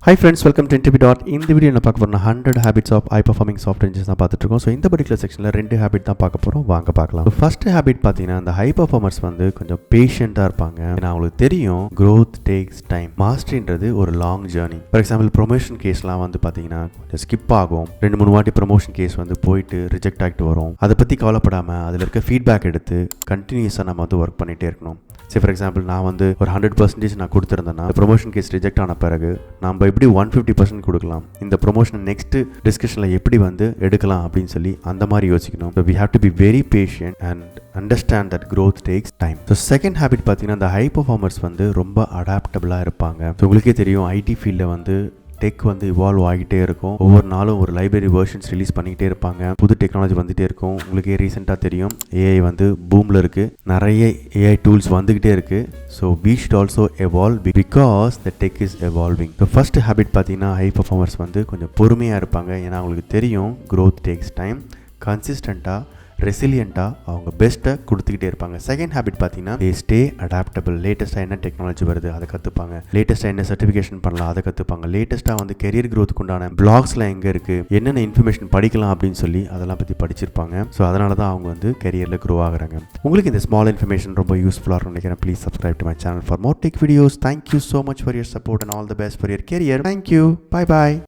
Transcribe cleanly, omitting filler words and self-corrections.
Hi friends, welcome to InterviewDOT. இந்த video என்ன பார்க்க போறோம்னா 100 habits of high performing software engineers தான் பார்த்துட்டு இருக்கோம். ஸோ இந்த பர்டிகுலர் செக்ஷனில் 2 ஹேபிட் தான் பார்க்க போகிறோம். வாங்க பார்க்கலாம். ஃபர்ஸ்ட் ஹேபிட் பார்த்தீங்கன்னா இந்த ஹை பர்ஃபார்மர்ஸ் வந்து கொஞ்சம் பேஷண்ட்டாக இருப்பாங்க. ஏன்னா அவங்களுக்கு தெரியும் growth takes time. மாஸ்டரின்றது ஒரு long journey. For example promotion கேஸ்லாம் வந்து பார்த்தீங்கன்னா கொஞ்சம் ஸ்கிப் ஆகும். 2-3 வாட்டி ப்ரொமோஷன் கேஸ் வந்து போயிட்டு ரிஜெக்ட் ஆகிட்டு வரும். அதை பற்றி கவலைப்படாமல் அதில் இருக்க ஃபீட்பேக் எடுத்து கண்டினியூஸாக நம்ம வந்து ஒர்க் பண்ணிகிட்டே இருக்கணும். சரி, ஃபார் எக்ஸாம்பிள் நான் வந்து ஒரு 100% நான் கொடுத்துருந்தேன்னா ப்ரொமோஷன் கேஸ் ரிஜெக்ட் ஆன பிறகு நம்ம எப்படி 150% கொடுக்கலாம், இந்த ப்ரொமோஷன் நெக்ஸ்ட் டிஸ்கஷனில் எப்படி வந்து எடுக்கலாம் அப்படின்னு சொல்லி அந்த மாதிரி யோசிக்கணும். So we have to be very patient and understand that growth takes time. So second habit பார்த்தீங்கன்னா இந்த ஹை பர்ஃபார்மர்ஸ் வந்து ரொம்ப அடாப்டபிளாக இருப்பாங்க. ஸோ உங்களுக்கே தெரியும் ஐடி ஃபீல்டில் வந்து டெக் வந்து இவால்வ் ஆகிட்டே இருக்கும். ஒவ்வொரு நாளும் ஒரு லைப்ரரி வெர்ஷன்ஸ் ரிலீஸ் பண்ணிக்கிட்டே இருப்பாங்க. புது டெக்னாலஜி வந்துகிட்டே இருக்கும். உங்களுக்கே ரீசெண்டாக தெரியும் ஏஐ வந்து பூமில் இருக்குது. நிறைய ஏஐ டூல்ஸ் வந்துக்கிட்டே இருக்குது. So we should also evolve because the tech is evolving. So first habit பார்த்தீங்கன்னா ஹை பர்ஃபார்மர்ஸ் வந்து கொஞ்சம் பொறுமையாக இருப்பாங்க. ஏன்னா அவங்களுக்கு தெரியும் growth takes time. கன்சிஸ்டண்ட்டாக ரெசிலியண்ட்டாக அவங்க பெஸ்ட்டை கொடுத்துக்கிட்டே இருப்பாங்க. செகண்ட் ஹேபிட் பார்த்தீங்கன்னா they stay adaptable. லேட்டஸ்ட்டாக என்ன டெக்னாலஜி வருது அதை கற்றுப்பாங்க. லேட்டஸ்ட்டாக என்ன சர்டிஃபிகேஷன் பண்ணலாம் அதை கற்றுப்பாங்க. லேட்டஸ்ட்டாக வந்து கெரியர் க்ரோத்துக்கு உண்டான பிளாக்ஸ்லாம் எங்கே இருக்குது, என்னென்ன இன்ஃபர்மேஷன் படிக்கலாம் அப்படின்னு சொல்லி அதெல்லாம் பற்றி படிச்சிருப்பாங்க. ஸோ அதனால தான் அவங்க வந்து கெரியரில் க்ரோ ஆகுறாங்க. உங்களுக்கு இந்த ஸ்மால் இன்ஃபர்மேஷன் ரொம்ப யூஸ்ஃபுல்லாக இருக்கும்னு நினைக்கிறேன். Please subscribe to my channel for more tech videos. Thank you so much for your support and all the best for your career. Thank you. Bye bye.